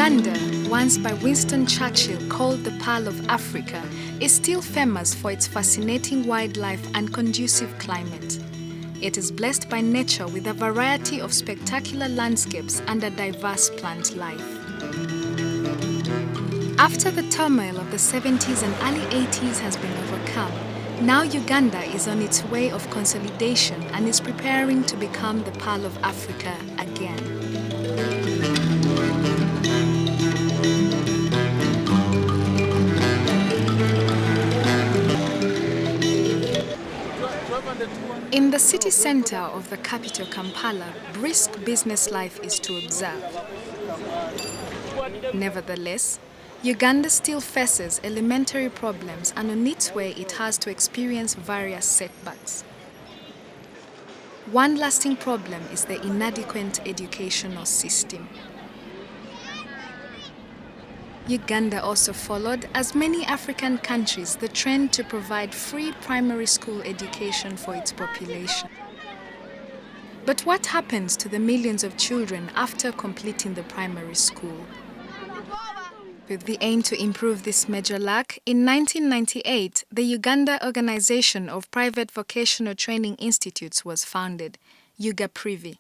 Uganda, once by Winston Churchill called the Pearl of Africa, is still famous for its fascinating wildlife and conducive climate. It is blessed by nature with a variety of spectacular landscapes and a diverse plant life. After the turmoil of the 70s and early 80s has been overcome, now Uganda is on its way of consolidation and is preparing to become the Pearl of Africa again. In the city center of the capital, Kampala, brisk business life is to observe. Nevertheless, Uganda still faces elementary problems, and on its way it has to experience various setbacks. One lasting problem is the inadequate educational system. Uganda also followed, as many African countries, the trend to provide free primary school education for its population. But what happens to the millions of children after completing the primary school? With the aim to improve this major lack, in 1998, the Uganda Organization of Private Vocational Training Institutes was founded, UGAPRIVI.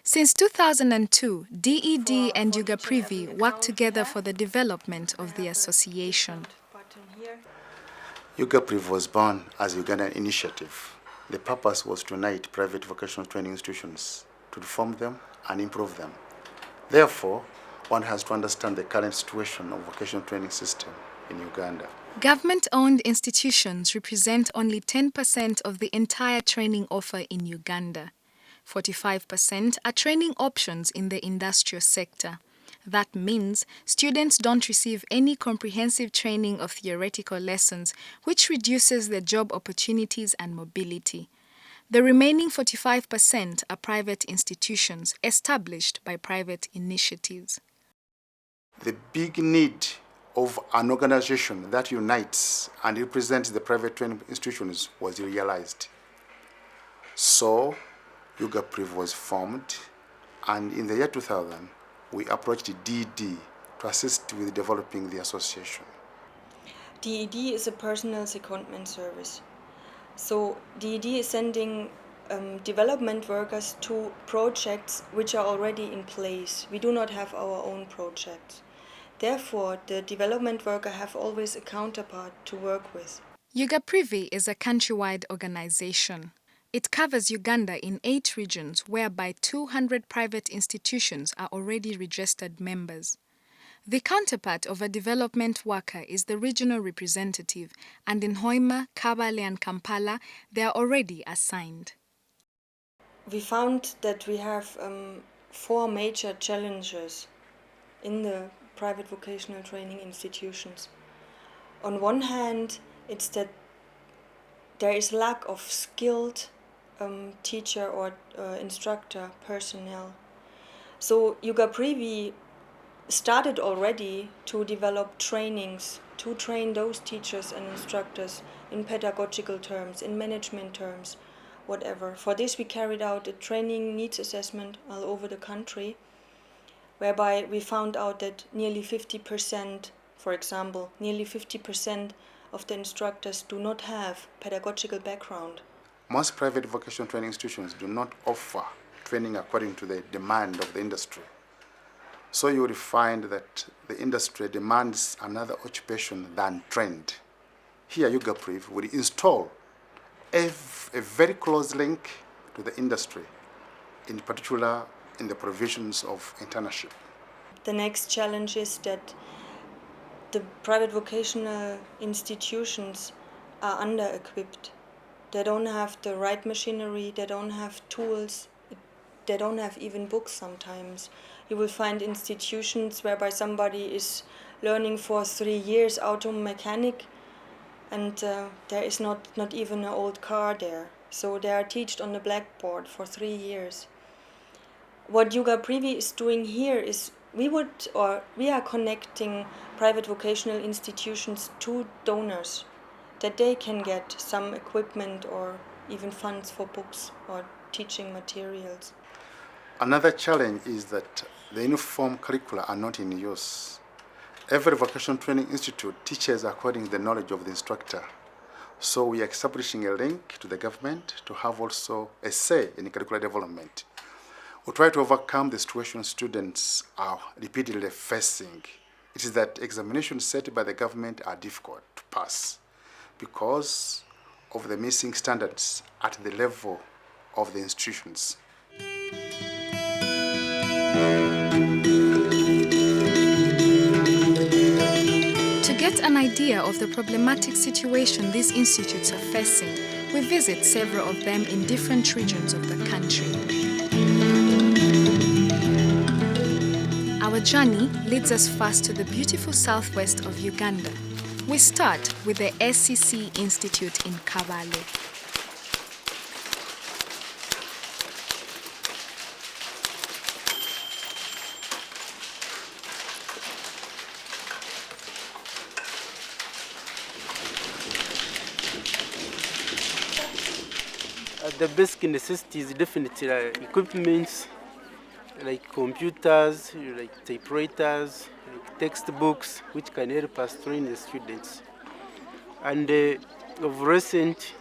Since 2002, DED and UGAPRIVI work together for the development of the association. UGAPRIVI was born as a Ugandan initiative. The purpose was to unite private vocational training institutions, to reform them and improve them. Therefore, one has to understand the current situation of vocational training system in Uganda. Government-owned institutions represent only 10% of the entire training offer in Uganda. 45% are training options in the industrial sector. That means students don't receive any comprehensive training of theoretical lessons, which reduces their job opportunities and mobility. The remaining 45% are private institutions established by private initiatives. The big need of an organization that unites and represents the private training institutions was realized. So, UGAPRIVI was formed, and in the year 2000, we approached DED to assist with developing the association. DED is a personal secondment service. So DED is sending development workers to projects which are already in place. We do not have our own projects. Therefore, the development worker have always a counterpart to work with. UGAPRIVI is a countrywide organization. It covers Uganda in 8 regions, whereby 200 private institutions are already registered members. The counterpart of a development worker is the regional representative, and in Hoima, Kabale and Kampala, they are already assigned. We found that we have 4 major challenges in the private vocational training institutions. On one hand, it's that there is lack of skilled teacher or instructor personnel. So UGAPRIVI started already to develop trainings to train those teachers and instructors in pedagogical terms, in management terms, whatever. For this we carried out a training needs assessment all over the country, whereby we found out that nearly 50%, for example, nearly 50% of the instructors do not have pedagogical background. Most private vocational training institutions do not offer training according to the demand of the industry. So you will find that the industry demands another occupation than trained. Here, UGAPRIVI will install a very close link to the industry, in particular in the provisions of internship. The next challenge is that the private vocational institutions are under-equipped. They don't have the right machinery, they don't have tools, they don't have even books sometimes. You will find institutions whereby somebody is learning for 3 years auto mechanic, and there is not even an old car there. So they are taught on the blackboard for 3 years. What UGAPRIVI is doing here is we are connecting private vocational institutions to donors, that they can get some equipment or even funds for books or teaching materials. Another challenge is that the uniform curricula are not in use. Every vocational training institute teaches according to the knowledge of the instructor. So we are establishing a link to the government to have also a say in curricular development. We try to overcome the situation students are repeatedly facing. It is that examinations set by the government are difficult to pass because of the missing standards at the level of the institutions. To get an idea of the problematic situation these institutes are facing, we visit several of them in different regions of the country. Our journey leads us first to the beautiful southwest of Uganda. We start with the SCC Institute in Kabale. The basic necessities definitely are equipments like computers, like typewriters, like textbooks, which can help us train the students. And of recent,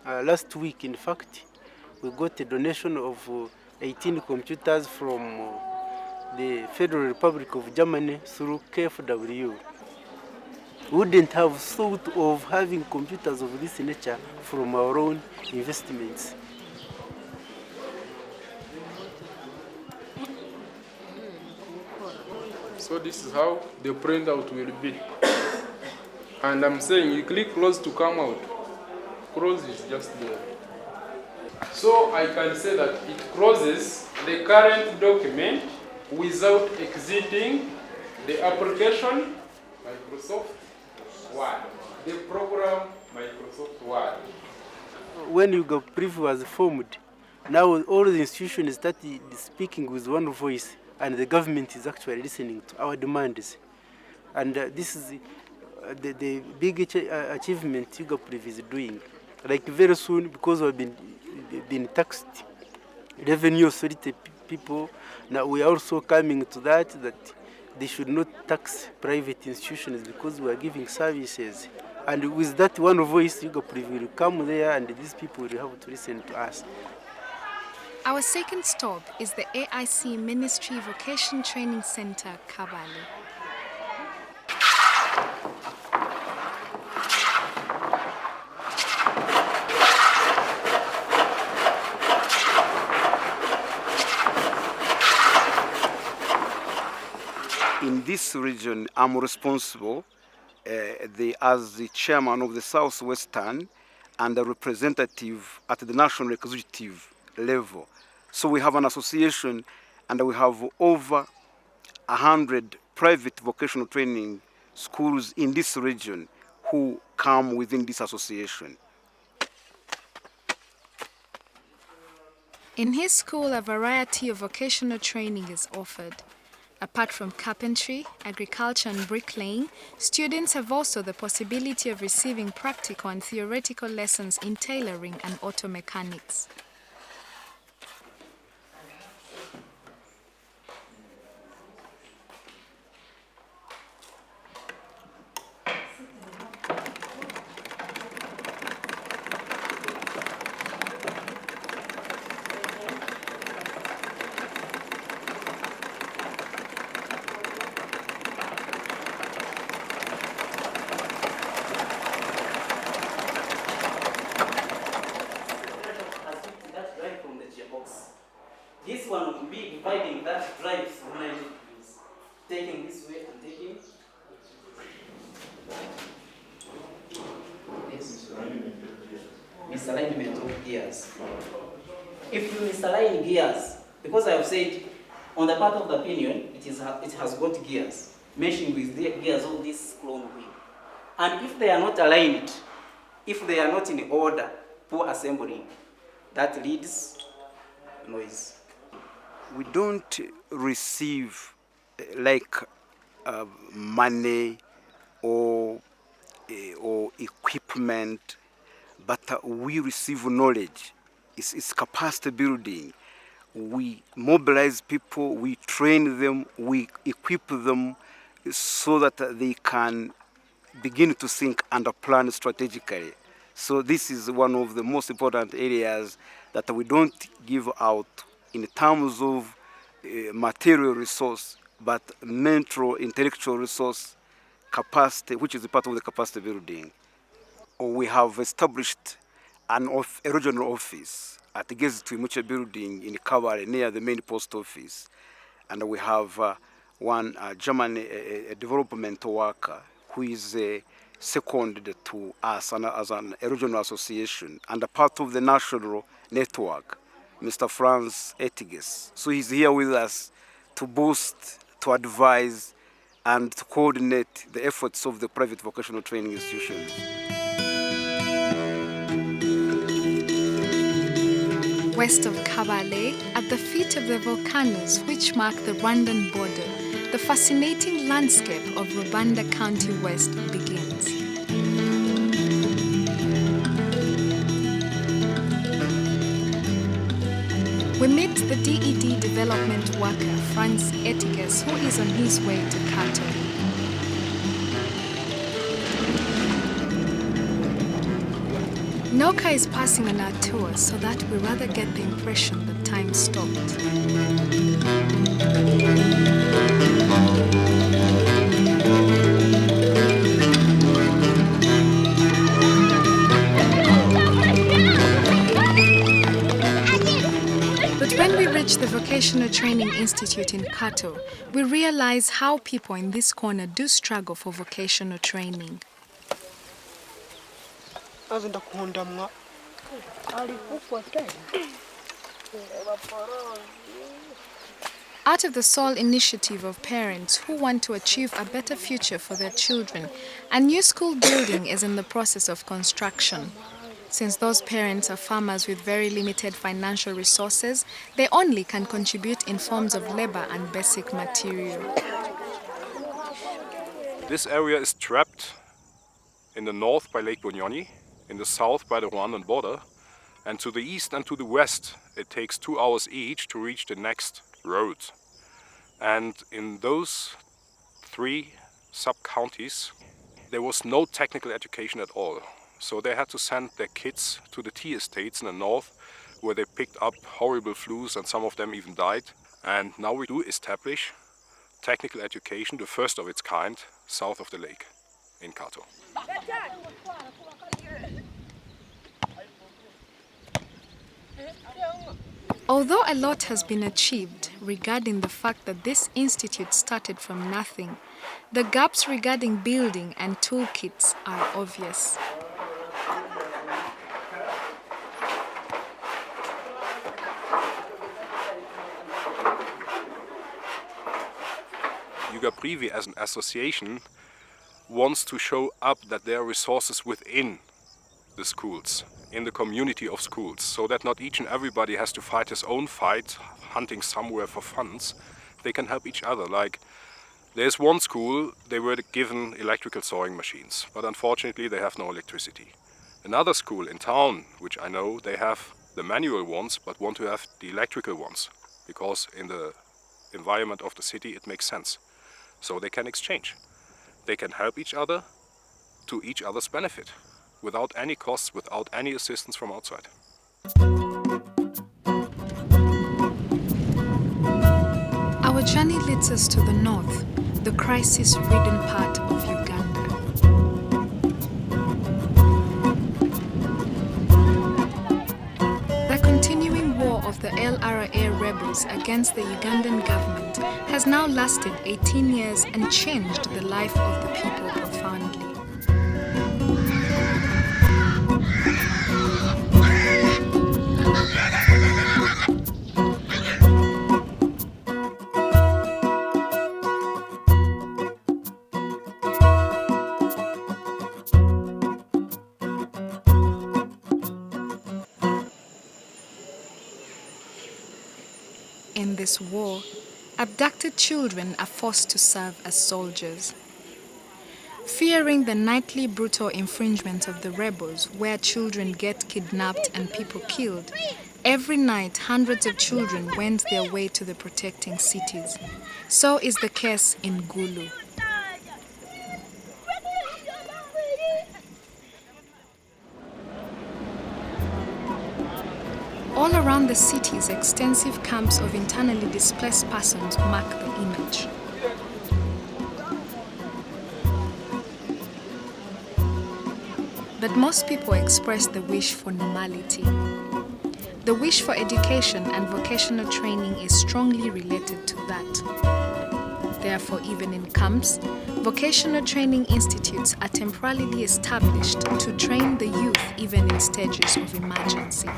last week in fact, we got a donation of 18 computers from the Federal Republic of Germany through KfW. We wouldn't have thought of having computers of this nature from our own investments. So this is how the printout will be. And I'm saying you click close to come out. Close is just there. So I can say that it closes the current document without exiting the application Microsoft Word. The program Microsoft Word. When YouGov was formed, now all the institutions started speaking with one voice, and the government is actually listening to our demands. And this is the big achievement YouGov is doing. Like very soon, because we've been taxed revenue authority people, now we are also coming to that they should not tax private institutions because we are giving services. And with that one voice, YouGov will come there and these people will have to listen to us. Our second stop is the AIC Ministry Vocation Training Center, Kabale. In this region, I'm responsible as the chairman of the Southwestern and a representative at the national executive level. So we have an association and we have over 100 private vocational training schools in this region who come within this association. In his school, a variety of vocational training is offered. Apart from carpentry, agriculture and bricklaying, students have also the possibility of receiving practical and theoretical lessons in tailoring and auto mechanics. This one will be dividing that drive from 90 degrees. Taking this way and taking. Yes. Misalignment of gears. If you misalign gears, because I have said on the part of the pinion, it has got gears, meshing with the gears of this clone wheel. And if they are not aligned, if they are not in order, poor assembling, that leads noise. We don't receive money or equipment, but we receive knowledge. It's capacity building. we mobilize people, we train them, we equip them so that they can begin to think and plan strategically. So this is one of the most important areas that we don't give out in terms of material resource, but mental, intellectual resource capacity, which is a part of the capacity building. We have established a regional office at the Imagefilm building in Kabale near the main post office. And we have one German development worker who is seconded to us as a regional association and a part of the national network, Mr. Franz Etiges. So he's here with us to boost, to advise, and to coordinate the efforts of the private vocational training institutions. West of Kabale, at the feet of the volcanoes which mark the Rwandan border, the fascinating landscape of Rubanda County West begins. We meet the DED development worker, Franz Etiges, who is on his way to Kato. Noka is passing on our tour so that we rather get the impression that time stopped. But when we reach the Vocational Training Institute in Kato, we realize how people in this corner do struggle for vocational training. Out of the sole initiative of parents who want to achieve a better future for their children, a new school building is in the process of construction. Since those parents are farmers with very limited financial resources, they only can contribute in forms of labor and basic material. This area is trapped in the north by Lake Bunyoni, in the south by the Rwandan border, and to the east and to the west it takes 2 hours each to reach the next road. And in those 3 sub-counties there was no technical education at all. So they had to send their kids to the tea estates in the north, where they picked up horrible flus and some of them even died. And now we do establish technical education, the first of its kind, south of the lake in Kato. Although a lot has been achieved regarding the fact that this institute started from nothing, the gaps regarding building and toolkits are obvious. Privi as an association wants to show up that there are resources within the schools, in the community of schools, so that not each and everybody has to fight his own fight, hunting somewhere for funds. They can help each other. Like, there's one school, they were given electrical sewing machines, but unfortunately they have no electricity. Another school in town, which I know, they have the manual ones, but want to have the electrical ones, because in the environment of the city it makes sense. So they can exchange. They can help each other to each other's benefit, without any costs, without any assistance from outside. Our journey leads us to the north, the crisis-ridden part of Uganda. The continuing war of the LRA rebels against the Ugandan government has now lasted 18 years and changed the life of the people profoundly. In this war, abducted children are forced to serve as soldiers. Fearing the nightly brutal infringement of the rebels, where children get kidnapped and people killed, Every night, hundreds of children wend their way to the protecting cities. So is the case in Gulu. All around the cities, extensive camps of internally displaced persons mark the image. But most people express the wish for normality. The wish for education and vocational training is strongly related to that. Therefore, even in camps, vocational training institutes are temporarily established to train the youth even in stages of emergency.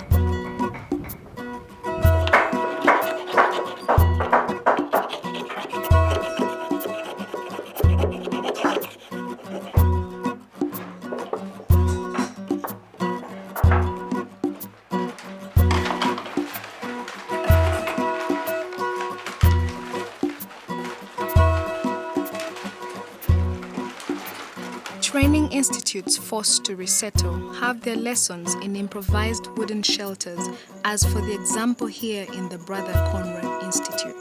Training institutes forced to resettle have their lessons in improvised wooden shelters, as for the example here in the Brother Conrad Institute.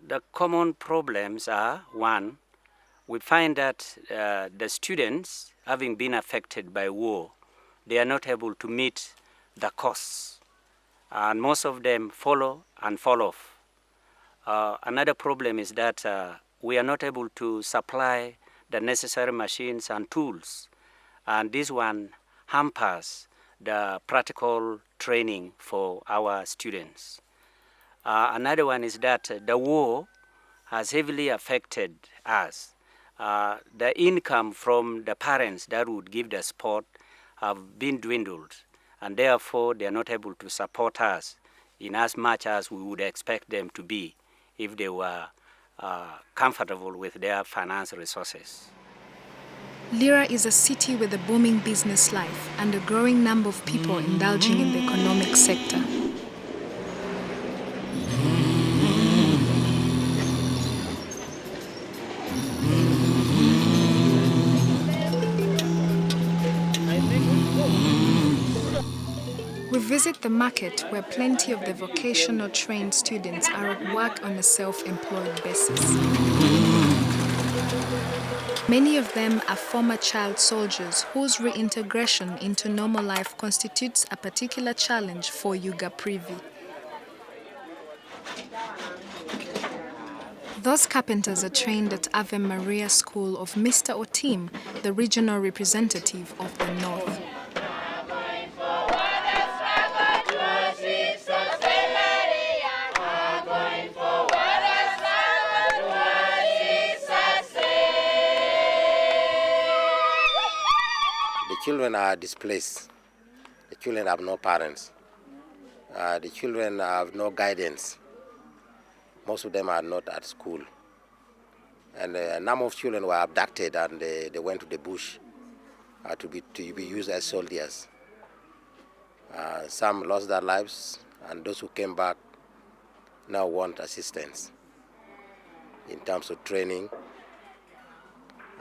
The common problems are, one, we find that the students, having been affected by war, they are not able to meet the costs, and most of them fall off. Another problem is that we are not able to supply the necessary machines and tools, and this one hampers the practical training for our students. Another one is that the war has heavily affected us. The income from the parents that would give the support have been dwindled, and therefore they are not able to support us in as much as we would expect them to be if they were comfortable with their financial resources. Lira is a city with a booming business life and a growing number of people indulging in the economic sector. We visit the market where plenty of the vocational trained students are at work on a self-employed basis. Many of them are former child soldiers whose reintegration into normal life constitutes a particular challenge for Yuga Privi. Those carpenters are trained at Ave Maria School of Mr. Otim, the regional representative of the North. The children are displaced. The children have no parents. The children have no guidance. Most of them are not at school. And a number of children were abducted and they went to the bush to be used as soldiers. Some lost their lives, and those who came back now want assistance in terms of training,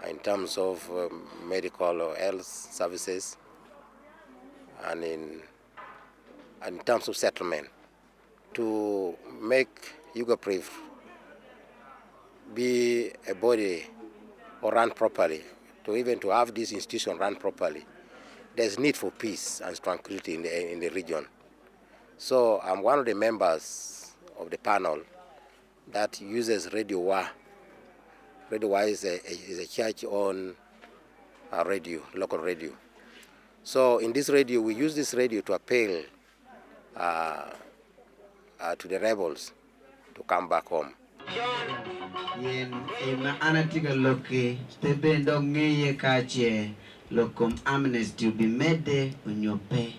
in terms of medical or health services, and in terms of settlement, to make Yugopriv be a body or run properly, to have this institution run properly. There's need for peace and tranquility in the region. So I'm one of the members of the panel that uses Radio Wa. Radio Wa is a church-owned radio, local radio. So in this radio, we use this radio to appeal to the rebels to come back home. Lokum amnesty be made unyope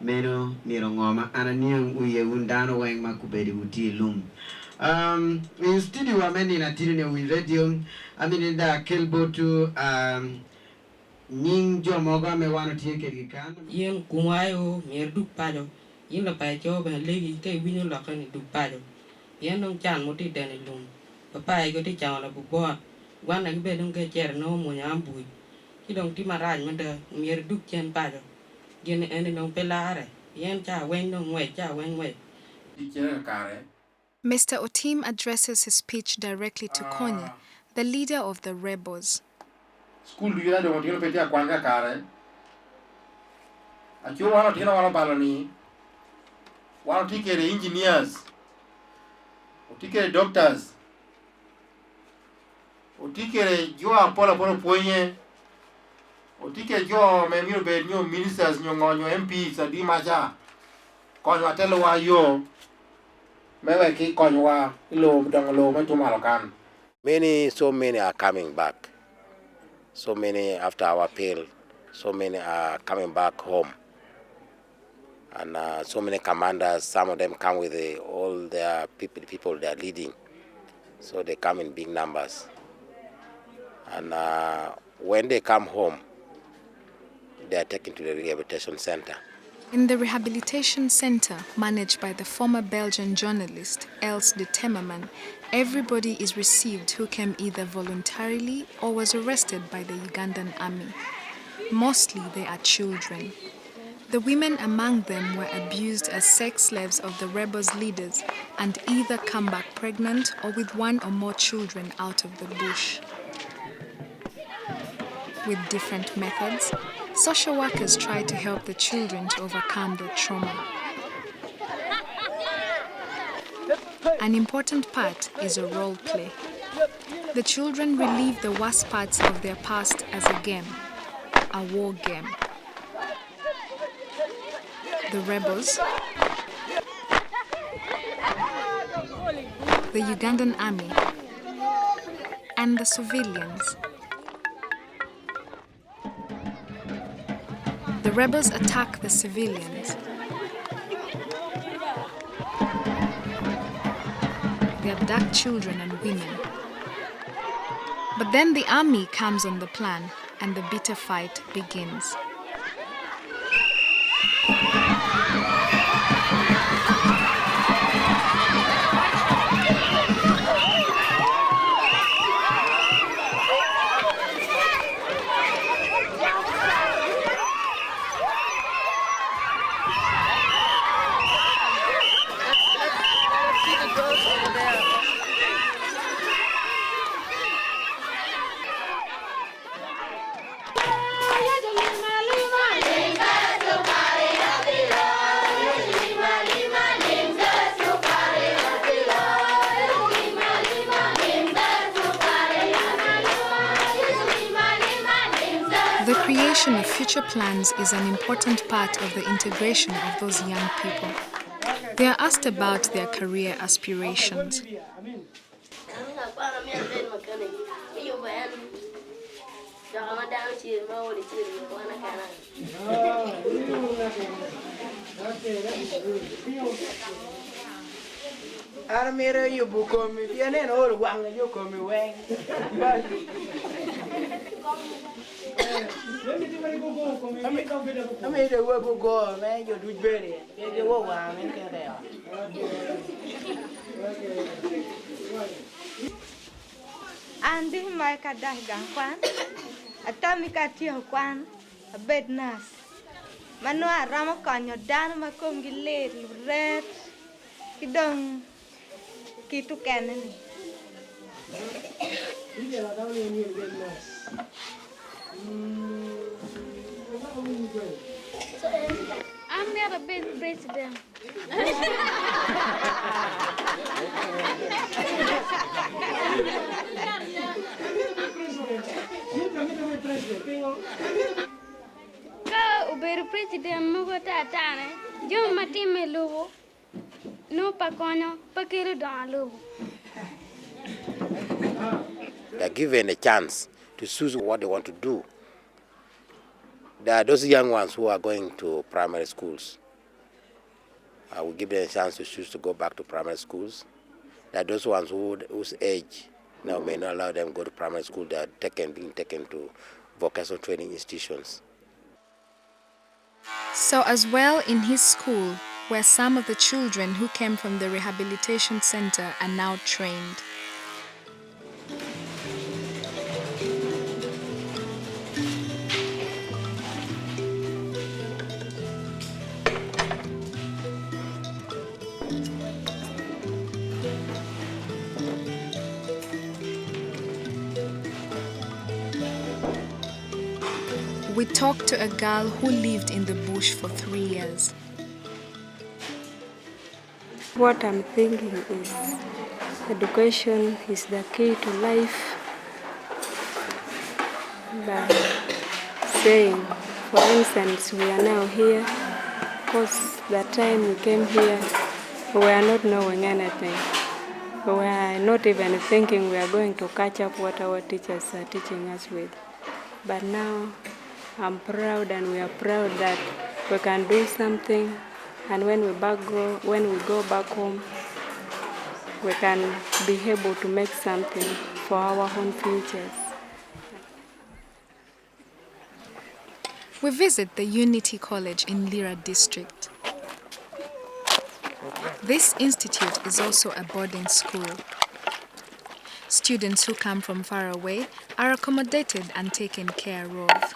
meno mirongoma ananiang uye undano weng makubedi uti lum. In studio ameni na tiri with radio amini da kelbotu nying jo moga me wano tieke gikan yen kumayo mer du pajo yin la pa jo ba legi te winyo la kan du pajo yen nong chan moti dene lum papa go ti chang la bu bo wan na be dong ke cher no mo nyam bu ki dong ti maraj ma de mier duk chen pa jo gen en no pelare yen cha wen no ngwe cha wen we. Mr. Otim addresses his speech directly to Konyi, the leader of the rebels. School du yira de mo tino peti akwanga kare. Akiwa wana tino wana baloni. Wana tikere engineers. Utikere doctors. Utikere jua pola poenye. Utikere jua memiro be new ministers nyongo MPs adi macha. Konyo atelo wa yo. Mewe ki konyo wa ilo dongolo metu malokan. So many are coming back. So many after our appeal, so many are coming back home. And so many commanders, some of them come with all their people they are leading. So they come in big numbers. And when they come home, they are taken to the rehabilitation center. In the rehabilitation center, managed by the former Belgian journalist Els de Temmerman, everybody is received who came either voluntarily or was arrested by the Ugandan army. Mostly they are children. The women among them were abused as sex slaves of the rebels' leaders and either come back pregnant or with one or more children out of the bush. With different methods, social workers try to help the children to overcome their trauma. An important part is a role play. The children relive the worst parts of their past as a game, a war game. The rebels, the Ugandan army, and the civilians. The rebels attack the civilians. They abduct children and women. But then the army comes on the plan and the bitter fight begins. The creation of future plans is an important part of the integration of those young people. They are asked about their career aspirations. Andi mai ka dah gangkwan, atau mi ka tiuh kwan, abed nas. Manua rama kanyo dan makom gilet luret, kidong kitu kenani. I'm not a big president. Ka uberu president mugo tatane, jo mati me lobo, no pakonyo, pakiru don lobo. They are given a chance to choose what they want to do. There are those young ones who are going to primary schools. I will give them a chance to choose to go back to primary schools. There are those ones whose age now may not allow them to go to primary school. They are being taken to vocational training institutions. So as well in his school, where some of the children who came from the rehabilitation center are now trained. we talked to a girl who lived in the bush for 3 years. What I'm thinking is education is the key to life. By saying, for instance, we are now here, because the time we came here, we were not knowing anything. We were not even thinking we are going to catch up what our teachers are teaching us with. But now, I'm proud and we are proud that we can do something, and when we go back home, we can be able to make something for our own futures. We visit the Unity College in Lira district. This institute is also a boarding school. Students who come from far away are accommodated and taken care of.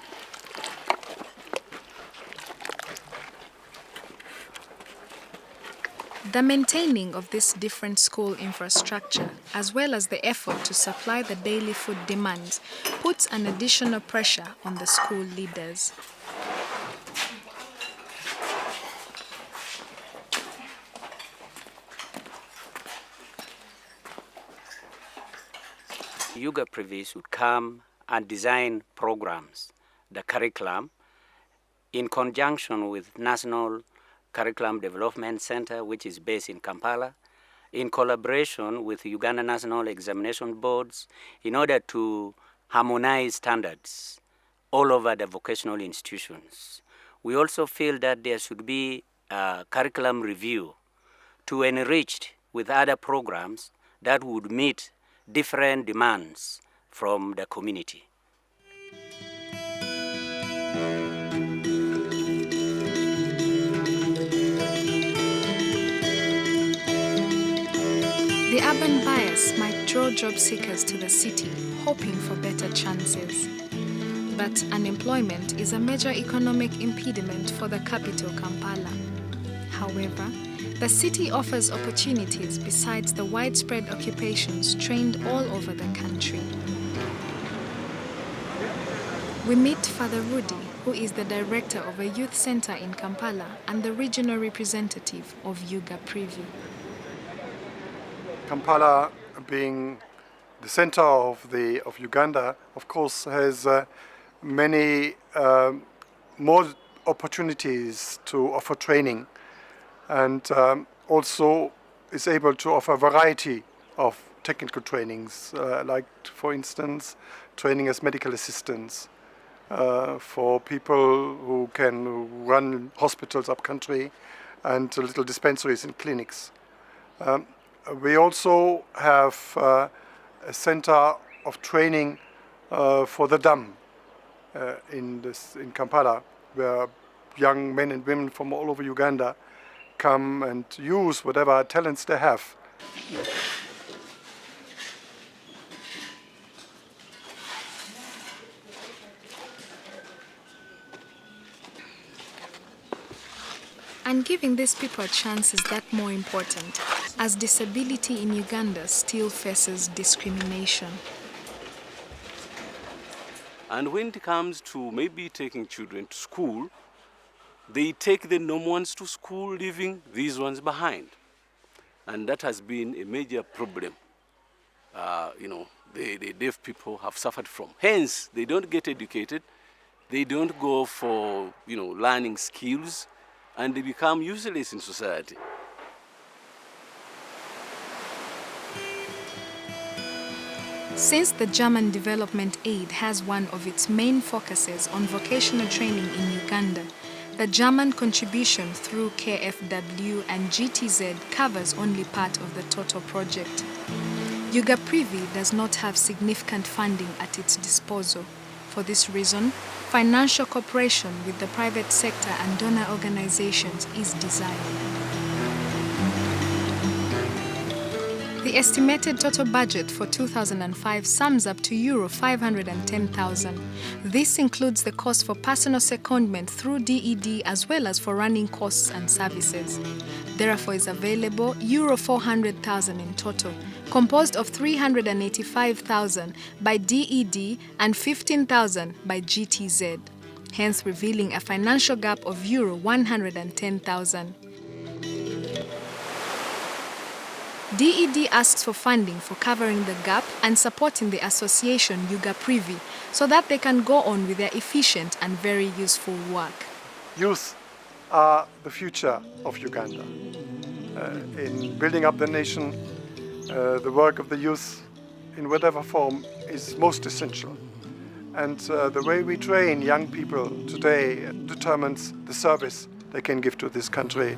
The maintaining of this different school infrastructure, as well as the effort to supply the daily food demands, puts an additional pressure on the school leaders. Yuga Privis would come and design programs, the curriculum, in conjunction with National Curriculum Development Center, which is based in Kampala, in collaboration with Uganda National Examination Boards, in order to harmonize standards all over the vocational institutions. We also feel that there should be a curriculum review to enrich with other programs that would meet different demands from the community. The urban bias might draw job seekers to the city, hoping for better chances. But unemployment is a major economic impediment for the capital, Kampala. However, the city offers opportunities besides the widespread occupations trained all over the country. We meet Father Rudy, who is the director of a youth center in Kampala and the regional representative of Yuga Privy. Kampala, being the center of Uganda, of course, has many more opportunities to offer training, and also is able to offer a variety of technical trainings, like, for instance, training as medical assistants for people who can run hospitals up country and little dispensaries and clinics. We also have a center of training for the dumb in Kampala, where young men and women from all over Uganda come and use whatever talents they have. And giving these people a chance is that more important, as disability in Uganda still faces discrimination. And when it comes to maybe taking children to school, they take the normal ones to school, leaving these ones behind. And that has been a major problem, the deaf people have suffered from. Hence, they don't get educated, they don't go for, learning skills, and they become useless in society. Since the German Development Aid has one of its main focuses on vocational training in Uganda, the German contribution through KfW and GTZ covers only part of the total project. Yuga Privy does not have significant funding at its disposal. For this reason, financial cooperation with the private sector and donor organizations is desired. The estimated total budget for 2005 sums up to Euro 510,000. This includes the cost for personal secondment through DED as well as for running costs and services. Therefore is available Euro 400,000 in total, composed of 385,000 by DED and 15,000 by GTZ. hence revealing a financial gap of euro 110,000. DED asks for funding for covering the gap and supporting the association Yuga Privi so that they can go on with their efficient and very useful work. Youth are the future of Uganda. In building up the nation, the work of the youth in whatever form is most essential. And the way we train young people today determines the service they can give to this country.